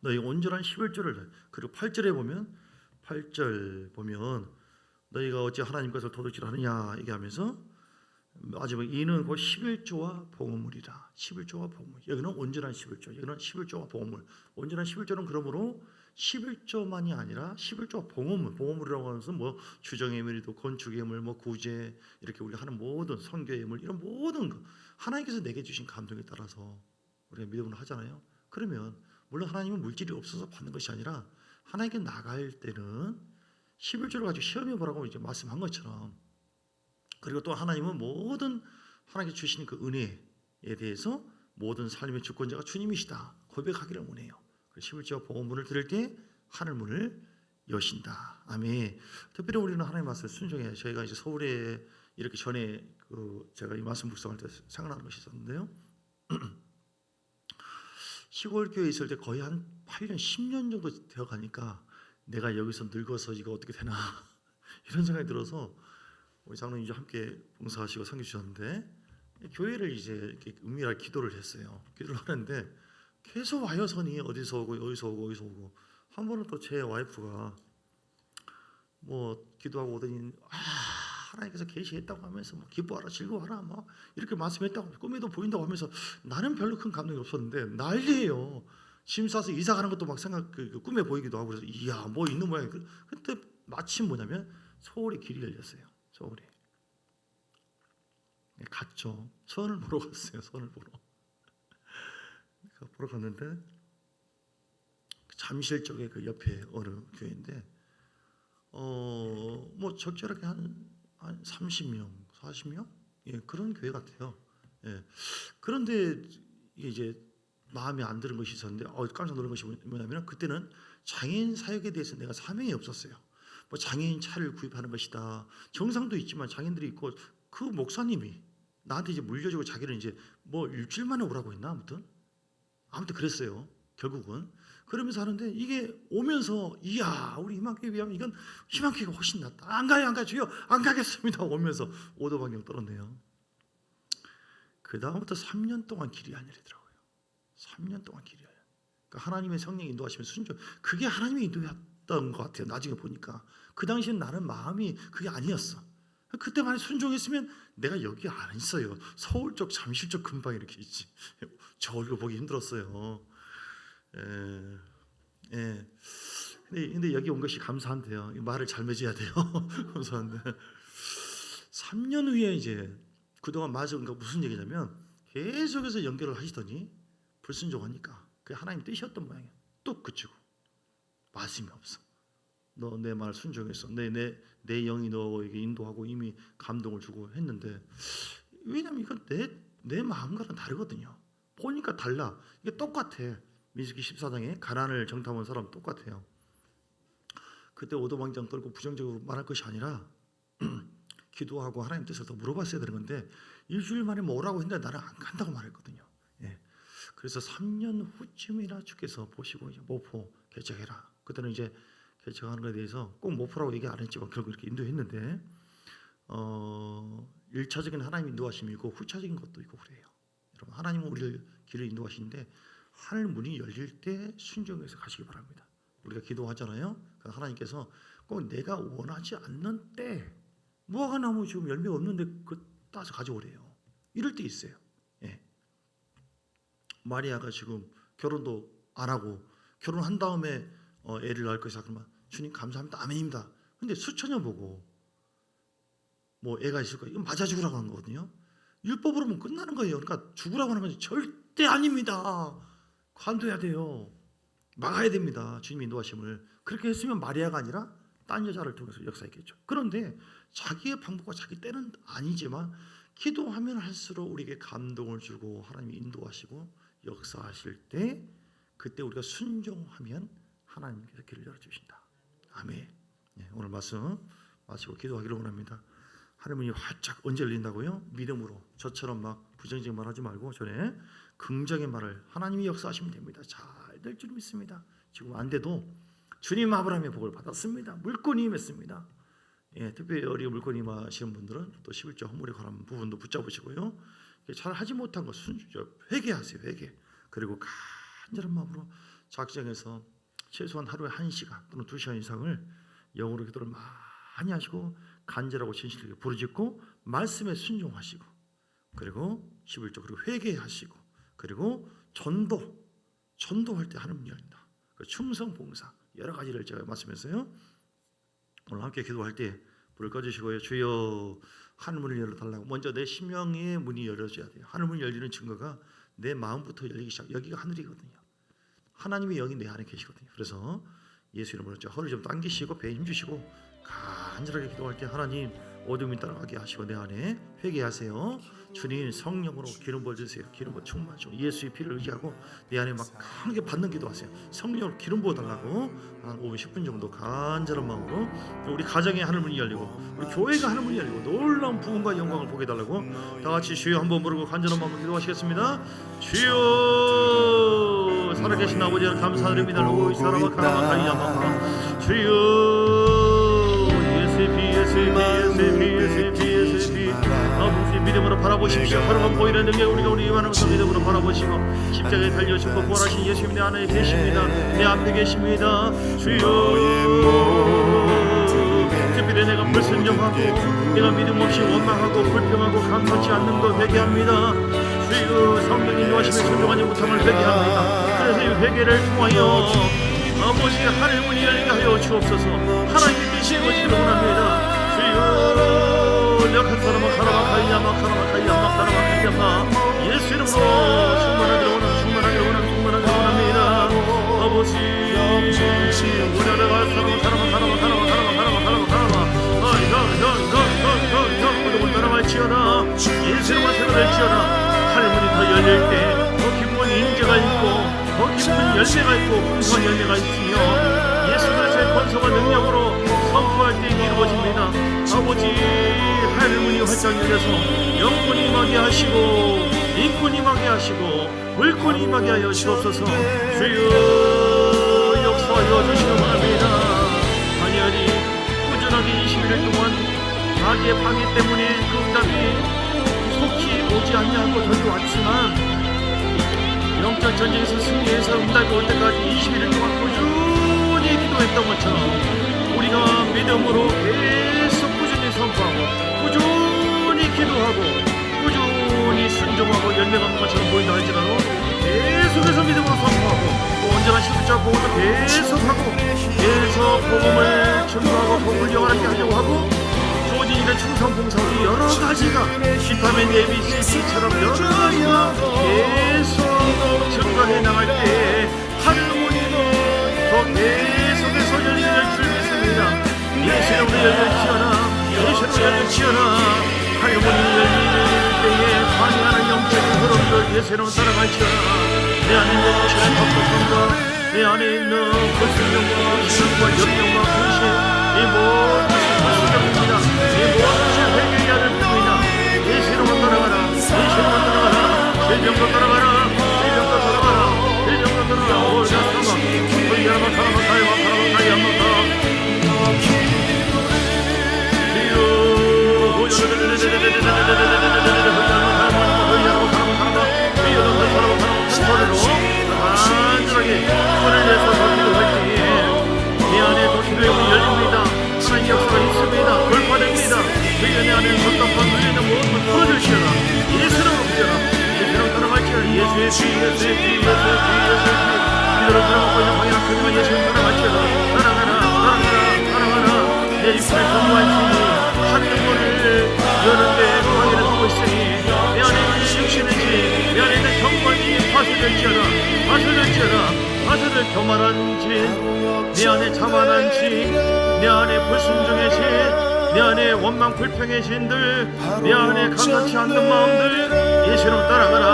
너희 온전한 11조를 그리고 8절에 보면 8절 보면 너희가 어찌 하나님 것을 도둑질하느냐 얘기하면서 마지막 이는 곧 11조와 봉헌물이라. 11조와 봉헌물. 여기는 온전한 11조. 여기는 11조와 봉헌물. 온전한 11조는 그러므로 11조만이 아니라 11조와 봉헌물. 봉헌물이라고 하는 것은 뭐 주정예물이도 건축예물, 뭐 구제 이렇게 우리가 하는 모든 선교예물 이런 모든 것 하나님께서 내게 주신 감동에 따라서 우리가 믿음을 하잖아요. 그러면 물론 하나님은 물질이 없어서 받는 것이 아니라 하나님께 나갈 때는 11조를 가지고 시험해 보라고 이제 말씀한 것처럼 그리고 또 하나님은 모든 하나님께 주시는 그 은혜에 대해서 모든 삶의 주권자가 주님이시다 고백하기를 원해요. 11조와 봉헌물을 드릴 때 하늘문을 여신다. 아멘. 특별히 우리는 하나님의 말씀을 순종해요. 저희가 이제 서울에 이렇게 전에 제가 이 말씀 묵상할 때 생각나는 것이 있었는데요. 시골 교회에 있을 때 거의 한 8년, 10년 정도 되어 가니까 내가 여기서 늙어서 이거 어떻게 되나 이런 생각이 들어서 우리 장로님 이제 함께 봉사하시고 섬겨 주셨는데 교회를 이제 이렇게 은밀하게 기도를 했어요. 기도를 하는데 계속 와요선이 어디서 오고 여기서 오고 어디서 오고 한 번은 또 제 와이프가 뭐 기도하고 오더니 하나님께서 계시했다고 하면서 뭐 기뻐하라 즐거워하라 막 이렇게 말씀했다고 꿈에도 보인다고 하면서 나는 별로 큰 감동이 없었는데 난리예요. 짐 싸서 이사 가는 것도 막 꿈에 보이기도 하고 그래서 이야 뭐 있는 모양이. 그때 마침 뭐냐면 서울에 길이 열렸어요. 서울에 갔죠. 선을 보러 갔어요. 선을 보러 갔는데 잠실 쪽에 그 옆에 어느 교회인데 뭐 적절하게 한 30명, 40명 그런 교회 같아요. 그런데 이제 마음에 안 드는 것이 있었는데 깜짝 놀란 것이 뭐냐면 그때는 장애인 사역에 대해서 내가 사명이 없었어요. 뭐 장애인 차를 구입하는 것이다. 정상도 있지만 장애인들이 있고 그 목사님이 나한테 이제 물려주고 자기는 이제 뭐 일주일 만에 오라고 했나 아무튼 그랬어요. 결국은 그러면서 하는데 이게 오면서 이야 우리 희망교회 비하면 이건 희망교회가 훨씬 낫다. 안 가요 주여 안 가겠습니다. 오면서 오도방정 떨었네요. 그 다음부터 3년 동안 길이 안 열리더라고요. 3년 동안 길이 안 열려. 그러니까 하나님의 성령이 인도하시면 순종. 그게 하나님의 인도였던 것 같아요. 나중에 보니까 그 당시엔 나는 마음이 그게 아니었어. 그때만 순종했으면 내가 여기 안 있어요. 서울 쪽 잠실 쪽 근방 이렇게 있지. 저 얼굴 보기 힘들었어요. 근데 여기 온 것이 감사한데요. 말을 잘 맺어야 돼요. 감사한데 3년 후에 이제 그동안 맞은 거 무슨 얘기냐면 계속해서 연결을 하시더니 불순종하니까 그게 하나님 뜻이었던 모양이야. 뚝 그치고 말씀이 없어. 너 내 말 순종했어. 내 영이 너에게 인도하고 이미 감동을 주고 했는데 왜냐면 이건 내 마음과는 다르거든요. 보니까 달라. 이게 똑같아. 민수기 14장에 가난을 정탐한 사람 똑같아요. 그때 오도방정 떨고 부정적으로 말할 것이 아니라 기도하고 하나님 뜻을 더 물어봤어야 되는 건데 일주일 만에 뭐 오라고 했는데 나는 안 간다고 말했거든요. 그래서 3년 후쯤이나 주께서 보시고 이제 모포 개척해라. 그때는 이제 개척하는 것에 대해서 꼭 모포라고 얘기 안 했지만 결국 이렇게 인도했는데 1차적인 하나님 인도하심이 있고 후차적인 것도 있고 그래요. 여러분 하나님은 우리를 길을 인도하시는데 하늘 문이 열릴 때 순종해서 가시기 바랍니다. 우리가 기도하잖아요. 하나님께서 꼭 내가 원하지 않는 때 무화과 나무 지금 열매 없는데 그 따서 가져오래요. 이럴 때 있어요. 마리아가 지금 결혼도 안 하고 결혼한 다음에 애를 낳을 것이다. 그러면 주님 감사합니다. 아멘입니다. 근데 수천 년 보고 뭐 애가 있을 거예요. 이건 맞아 죽으라고 하는 거거든요. 율법으로 보면 끝나는 거예요. 그러니까 죽으라고 하는 건 절대 아닙니다. 관둬야 돼요. 막아야 됩니다. 주님 인도하심을. 그렇게 했으면 마리아가 아니라 딴 여자를 통해서 역사했겠죠. 그런데 자기의 방법과 자기 때는 아니지만 기도하면 할수록 우리에게 감동을 주고 하나님이 인도하시고 역사하실 때 그때 우리가 순종하면 하나님께서 길을 열어주신다. 아멘. 오늘 말씀 마치고 기도하기를 원합니다. 하나님이 활짝 언제 열린다고요? 믿음으로. 저처럼 막 부정적인 말 하지 말고 전에 긍정의 말을 하나님이 역사하시면 됩니다. 잘 될 줄 믿습니다. 지금 안 돼도 주님 아브라함의 복을 받았습니다. 물권이 임했습니다. 특별히 물권이 임하시는 분들은 또 11조 헌물에 관한 부분도 붙잡으시고요. 잘 하지 못한 것 회개하세요. 회개. 그리고 간절한 마음으로 작정해서 최소한 하루에 1시간 또는 2시간 이상을 영으로 기도를 많이 하시고 간절하고 진실하게 부르짖고 말씀에 순종하시고 그리고 11조 그리고 회개하시고 그리고 전도할 때 하는 문이 열린다. 충성 봉사 여러 가지를 제가 말씀했어요. 오늘 함께 기도할 때 불을 꺼주시고요. 주여 하늘 문을 열어달라고. 먼저 내 심령의 문이 열어져야 돼요. 하늘 문이 열리는 증거가 내 마음부터 열리기 시작. 여기가 하늘이거든요. 하나님의 영이 내 안에 계시거든요. 그래서 예수 이름으로 허를 좀 당기시고 배에 힘주시고 간절하게 기도할 때 하나님 어둠이 따라가게 하시고 내 안에 회개하세요. 주님 성령으로 기름 부어주세요. 기름 부어 충만하시고 예수의 피를 의지하고 내 안에 막 강하게 받는 기도하세요. 성령으로 기름 부어달라고 한 5분 10분 정도 간절한 마음으로 우리 가정의 하늘문이 열리고 우리 교회가 하늘문이 열리고 놀라운 부흥과 영광을 보게 해달라고 다같이 주여 한번 부르고 간절한 마음으로 기도하시겠습니다. 주여 살아계신 아버지 감사드립니다. 로이 사랑과 가나마 가이야마 주여 아버지 믿음으로 바라보십시오. 바로만 보이는 능력 우리가 우리 많은 것을 믿음으로 바라보시고 십자가에 달려 죽고 부활하신 예수님 내 안에 계십니다. 내 앞에 계십니다. 주여 특별히 내가 불순종하고 내가 믿음 없이 원망하고 불평하고 감탄치 않는 것 회개합니다. 주여 성령 인도하심에 순종하지 못함을 회개합니다. 그래서 이 회개를 통하여 아버지 하늘 문이 열리게 하여 주옵소서. 하나님의 뜻이 이루어지기를 원합니다. 주여 약한 사람아 가라마 가이야마 가라마 가이야마 가라마 가이야마 예수 이름으로 충만하기를 원합니다. 아버지 우리나라가 사랑아 모두 따라갈지어다. 예수님과 새로될지어다. 하늘문이 더 열릴 때 더 기쁜 인재가 있고 더 기쁜 열매가 있고 풍성한 열매가 있으며 예수 그리스도의 권세와 능력으로 선포할 때 이루어집니다. 아버지 하늘문이 활짝 열려서 영권이 임하게 하시고 인권이 임하게 하시고 물권이 임하게 하여 주옵소서. 주여 역사하여 주시기 바랍니다. 다니엘이 꾸준하게 21일 동안 자기의 방해 때문에 그 응답이 속히 오지 아니하고 던져왔지만 영적 전쟁에서 승리해서 응답이 올 때까지 21일 동안 꾸준히 기도했던 것처럼 우리가 믿음으로 계속 꾸준히 선포하고 꾸준히 기도하고 꾸준히 순종하고 열매가 없는 것처럼 보인다 할지라도 계속해서 믿음으로 선포하고 또 언제나 십자가 복음을 계속하고 계속 복음을 증거하고 복음을 영원하게 하려고 하고 조진일의 충성 봉사하고 여러 가지가 비타민 ABCD처럼 여러 가지가 계속 증거해 나갈 때 하늘문이 더 계속해서 열릴 줄 믿습니다. 예수님으로 열릴지어다. 예수님으로 열릴지어다. 하늘문이 열릴 때에 방해하는 영적인 흐름들 예수님으로 따라갈지어다. 내 안에 있는 신의 법도성과 내 안에 있는 불순종과 신과 염려와 근심 이 모든 것이 불순종입니다. 이 모든 것이 회개해야 될 뿐이다. 예수님으로 따라가라. 예수님으로 따라가라. 질병도 따라가라. 질병도 따라가라. 질병도 따라가라. 오자 사마 불리하마 사라마 가야마 사라마 가야마가 안전하게 손을 내서 더 기도할 때에 내 안에 더 기도의 문이 열립니다. 하나님의 역사가 있습니다. 돌파됩니다. 그 내 안에 답답한 눌리는 모든 걸 풀어주시오라. 예수님으로 부여라. 예수님으로 따라갈지어라. 예수의 피 기도를 들어먹고 있는 방향 크지만 예수님 따라갈지어라. 따라가라. 내 육신의 공부한 신이 하늘문을 여는데 방해를 하고 있으니 내 안에 있는 육신의 지 내 안에 있는 경관이 파쇄될지어다. 파쇄될 교만한 지 내 안에 자만한 지 내 안에 불순종의 지 내 안에 원망 불평의 신들 내 안에 감사치 않는 마음들 예수로 따라가라.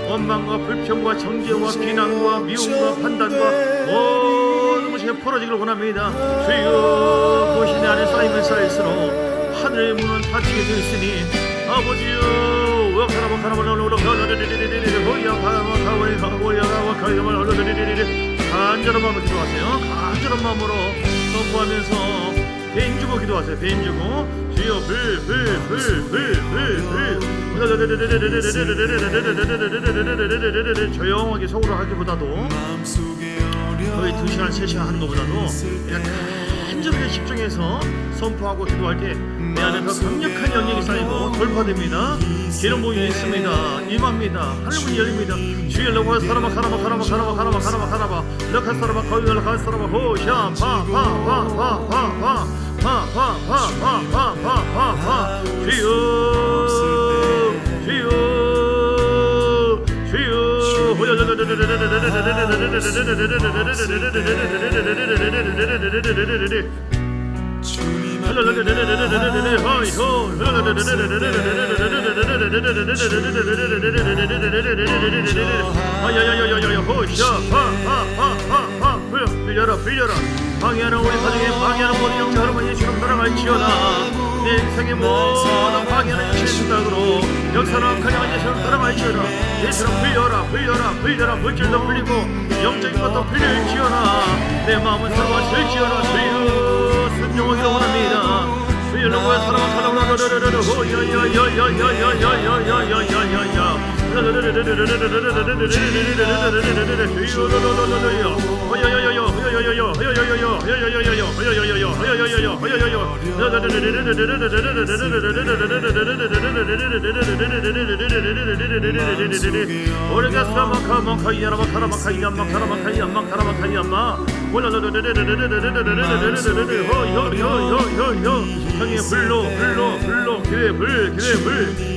원망과 불평과 정죄와 비난과 미움과 판단과 모든 것이 풀어지기를 원합니다. 주여 그것이 내 안에 쌓이면 쌓일수록 하늘의 문은 닫히게 되어 있으니 아버지여 간절한 마음으로 기도하세요. 간절한 마음으로 선포하면서 배임 주고 기도하세요. 배임 주고 주여 조용하게 속으로 하기보다도 거의 2시간 3시간 하는 것보다도 간절하게 집중해서 선포하고 기도할 때 내 안에 더 강력한 영역이 쌓이고 돌파됩니다. 기름 부음이 있습니다. 임합니다. 하늘문이 열립니다. 주여 러고 사람아 럭한 사람아 거기 럭한 사람아 호샤 파파파파파파파파파파 주여 빌려라 방해하는 우리 사정에 방해하는 모든 영적으로 예수로 따라갈지어다. 내 인생의 모든 방해하는 예수의 생각으로 역사는 가능한 예수로 따라갈지어다. 예수로 빌려라 물질도 풀리고 영적인 것도 풀릴지어다. 내 마음은 새로워질지어다. 주여 순종하기를 원합니다. 주여 누구의 사랑을 사랑하라.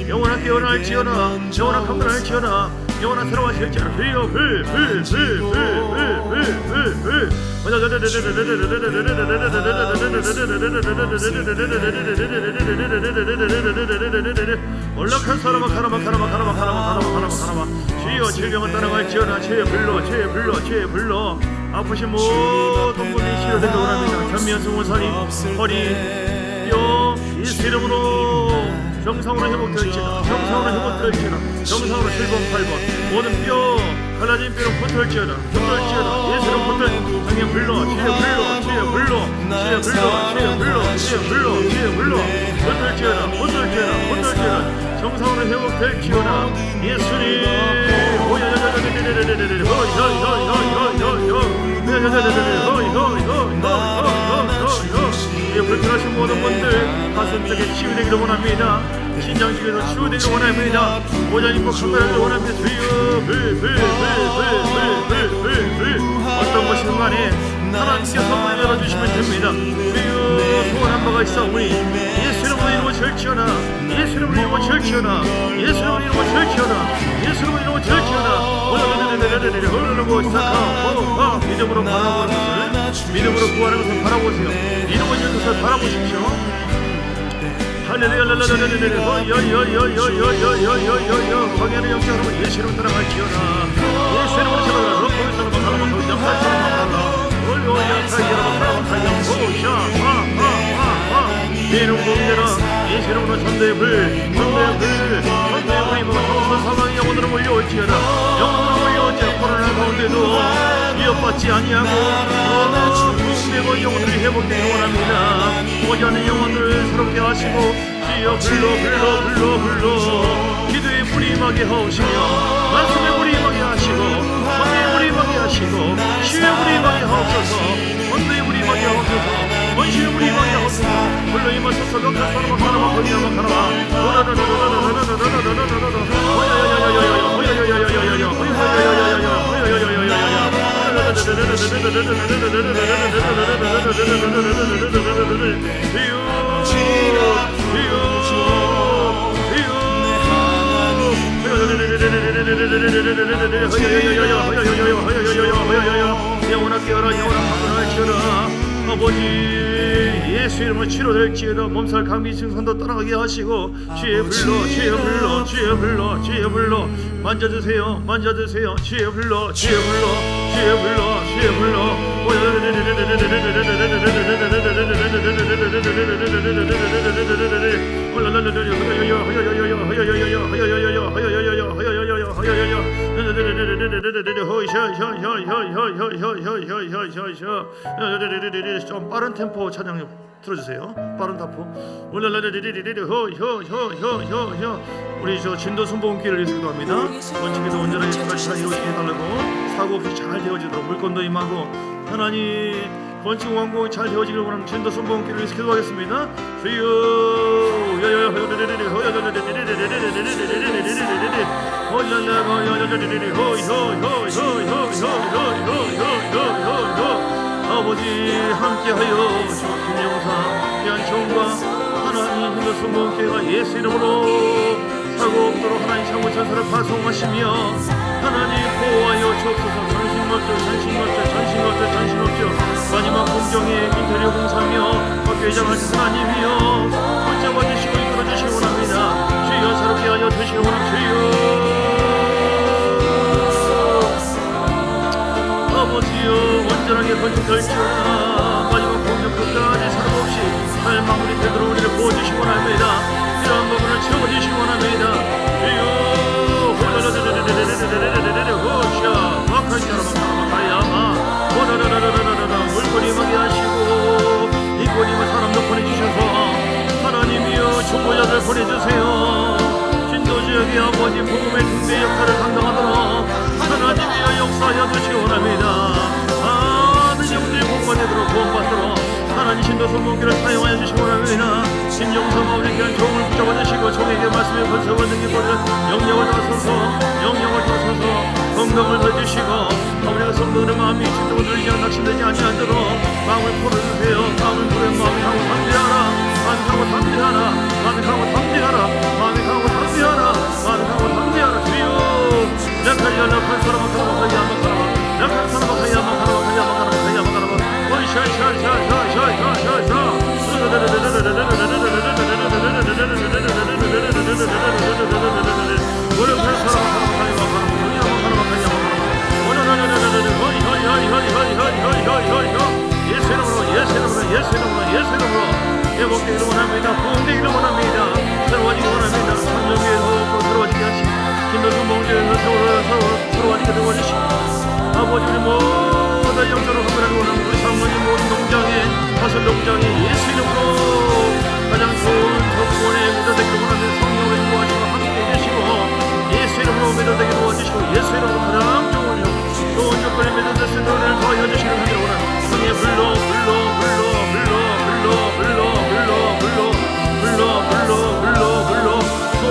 영원한 깨어날지어다 영원한 강건할지어다 영원한 새로워질지어다 올라간 사람아 가라마 주여 질병을 따라갈지어다 주의 불러 아프신 모든 분이 치료되길 원합니다. 전면성 원사님 허리 뼈 예수 이름으로 정상으로 회복될지어다 정상으로 7번 8번 모든 뼈 갈라진 뼈로 붙을지어다 예수로 붙을 당연 불러 주여 불러 붙을지어다 정상으로 회복될지어다 예수님 불편하신 모든 분들 가슴쪽에 치유되기를 원합니다. 신장쪽에서 치유되기를 원합니다. 모자 입고 강건하기를 원합니다. 어떤 것이든 간에 하나님께서 문을 열어주시면 됩니다. 소원한 바가 있사오니 예수 이름으로 이루어질지어다 예수 이름으로 이루어질지어다 흐르고 시작하고 믿음으로 바라보는 것을 믿음으로 구하는 것을 바라보세요. 이루어지는 것을 바라보십시오. 할렐루야 광야의 영광으로 예수 이름으로 따라갈지어다 예수 이름으로 잡아라 거기서 가라마 이름 공개라 예수 이름으로 천대의 불 사망의 영혼으로 몰려올지어다 코로나 가운데도 위협받지 아니하고 매번 영혼들이 회복되기 원합니다. 오자는 영혼들을 새롭게 하시고 주여 불러 기도의 불이 임하게 하시며 말씀의 불이 임하게 하시고 선의 불이 임하게 하시고 시의 불이 임하게 하옵소서 언도의 불이 임하게 하옵소서 원시의 불이 임하게 하옵소서 불러 임하소서 가라마 영원하게 하라 영원한 강건할지어다 아버지 예수 이름으로 치료될지어다 몸살 감기 증상도 떠나가게 하시고 주의 불러 만져주세요 주의 불러 좀 빠른 템포 찬양 틀어주세요. 빠른 템포. 우리 저 진도 순복음길을 위해서 기도합니다. 원칙에도 온전하게 예수까지 잘 이루어지게 해달라고 사고 없이 잘 되어지도록 물건도 임하고 하나님 원칙 완공이 잘 되어지길 원하는 진도 순복음길을 위해서 기도하겠습니다. 아버지 함께하여 주 김영사 양청과 하나님 진도 순복음교회가 예수 이름으로 사고 없도록 하나님 창고천사를 파송하시며 하나님 보호하여 주옵소서. 전심없죠 마지막 공정의 인테리어 공사며 학교회장을 하나님이여 붙잡아 주시고 이끌어 주시기 원합니다. 주여 새롭게 하여 주시기 원합니다. 주여 아버지여 온전하게 건축될지어다 마지막 공정 끝까지 사람없이 잘 마무리 되도록 우리를 보호주시기 원합니다. 이러한 부분을 채워주시기 원합니다. 주여 물건이 임하게 하시고 이권임을 사람도 보내주셔서 하나님이여 중보자들 보내주세요. 진도지역의 아버지 복음의 등대 역사 몽기를 사용하여 주시고 원합니다. 김용성 아버지 귀한 종을 붙잡아 주시고 종에게 말씀에 권세와 능력을 영역을 주소서 건강을 더주시고 아버지가 성도들의 마음이 진정을 들리지 않아 낙심되지 아니하도록 마음을 풀어주세요. 마음을 풀어 마음이 강고 담대하라. 마음이 강고 담대하라. 마음이 강고 담대하라. 마음이 강고 담대하라. 마음이 강고 담대하라. 주여 약하지 않는 사람은 가라마카이 아마카라마 약한 사람은 가이 아마카라마카이 아마카라마카이 아마카라마 어이 샤샤샤샤샤샤샤샤 어려운 사람은 예수님으로 회복되기를 원합니다. 부흥되기를 원합니다. 새로워지기를 원합니다. 성령의 호흡으로 새로워지게 하시고 김도수 몽주에서 새로워지게 도와주시고 아버지 우리 모든 영적으로 건강하게 원하는 우리 사모님 모든 농장에 화설 농장에 예수 이름으로 가장 좋은 조건에 믿어되기를 원하는 성령을 도와주시고 함께해 주시고 예수 이름으로 믿어되기를 도와주시고 예수 이름으로 가장 좋은 조건에 믿어될 수 있는 은혜를 더하여 주시기를 원하는 성의 불러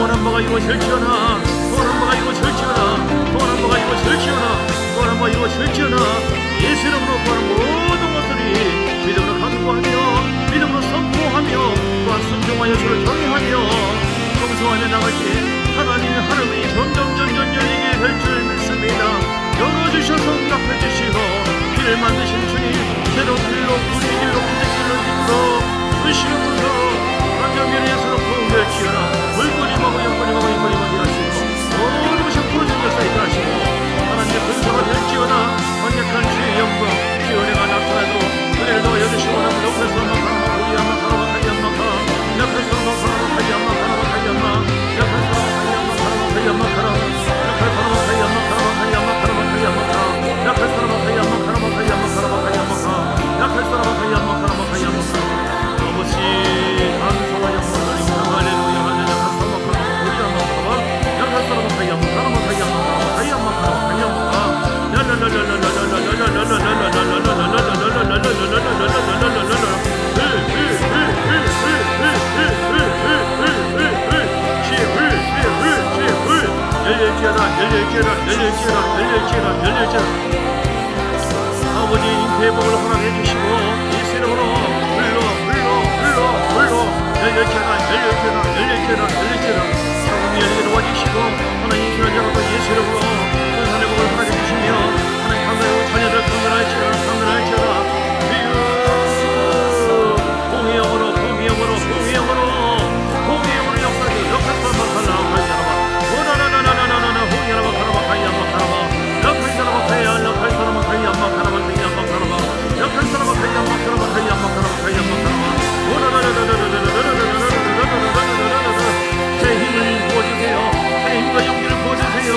소원한 바가 이루어질지어나 소원한 바가 이루어질지어나 소원한 바가 이루어질지어나 소원한 바가 이루어질지어나 예수 이름으로 구하는 모든 것들이 믿음으로 간구하며 믿음으로 선포하며 또한 순종하여 주를 경외하며 성소하며 나갈 때 하나님의 점점 열리게 될 줄 믿습니다. 열어주셔서 응답해 주시고 길을 만드신 주님 새로운 길로 우리 길로 기적길로 이끌어 주시옵소서. 환경면에서 부흥될지어나 물건이 먹어 영건이 먹어 인건이 먹게 하시고 모든 것이 풀어진 것을 일하시고 하나님의 근사가 될지어나 완벽한 주의 영광 주의 은혜가 나타나도록 은혜를 더하여 주시고 하나님 옆에서 우리 아마 가라마카이 아마카 옆에서 가라마카이 아마카라마카이 아마 옆에서 가라마카이 아마카라 옆에서 가라마카이 아마카라마카이 아마카라마카이 아마카 옆에서 가라마카이 아마카라마카이 아마카라마카이 아마카 옆에서 가라마카이 아마카라마카이 아마카 아버지 감사와 영광을 드립니다. 할렐루야 할렐루야 감사마카라 우리 아마카라 옆에서 가라마카이 아마카라마카이 아마카라마카이 아마카라마카이 아마카 아버지 인태복을 허락해 주시고 예수 이름으로 열릴지어다 성령이 열리게 도와주시고 하나님 주여 잡아서 예수 이름으로 선산의 복을 허락해 주시며 하나님 감사하고 자녀들 강건할지어다 공의 영으로 역사하게 역할 사람만 살라고 하시나봐 오나나나나나나나 홍이라마 가라마 가이 안마 가라마 역할 사람만 가이 안마 가라마 역할 사람만 가이 안마 가라마 새 힘을 부어주세요. 새 힘과 용기를 부어주세요.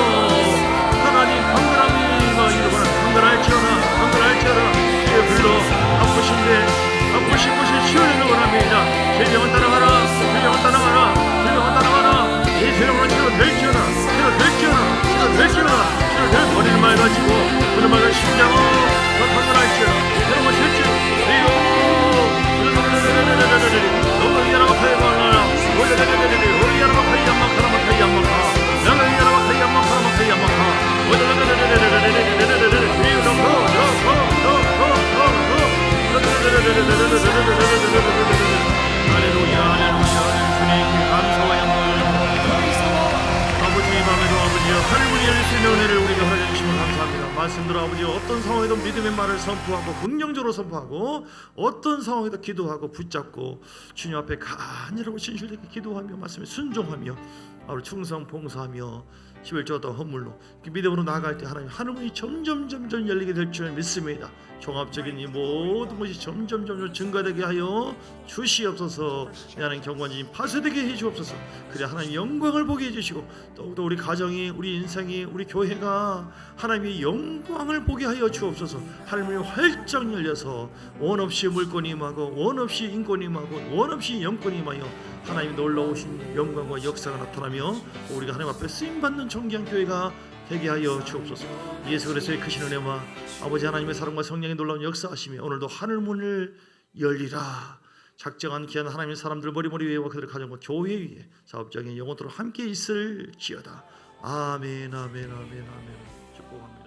하나님 강건함이가 이루거나 강건할지어다 주의 불러 아프신 곳이 치유되는 원합니다. 질병은 따라가라 예수 이름으로 치료될지어다 머리를 맑아지고 눈을 맑아 심장은 더 강건할지어다 여러분 실제로 말씀대로 아버지 어떤 상황에도 믿음의 말을 선포하고 긍정적으로 선포하고 어떤 상황에도 기도하고 붙잡고 주님 앞에 간절하고 진실되게 기도하며 말씀에 순종하며 아버지 충성 봉사하며 11조가 더 헌물로 믿음으로 나아갈 때 하나님이 점점 열리게 될 줄 믿습니다. 종합적인 이 모든 것이 점점 증가되게 하여 주시옵소서. 하나님 경관이 파쇄되게 해주옵소서. 그래 하나님 영광을 보게 해주시고 더욱더 우리 가정이 우리 인생이 우리 교회가 하나님의 영광을 보게 하여 주옵소서. 하나님이 활짝 열려서 원 없이 물건이 임하고 원 없이 인권이 임하고 원 없이 영권이 임하여 하나님이 놀라우신 영광과 역사가 나타나며 우리가 하나님 앞에 쓰임받는 존귀한 교회가 되게 하여 주옵소서. 예수 그리스도의 크신 은혜와 아버지 하나님의 사랑과 성령의 놀라운 역사하심이 오늘도 하늘문을 열리라 작정한 귀한 하나님의 사람들 머리머리 위에와 그들의 가정과 교회 위에 사업장에 영원토록 함께 있을지어다. 아멘 아멘 아멘 아멘. 축복합니다.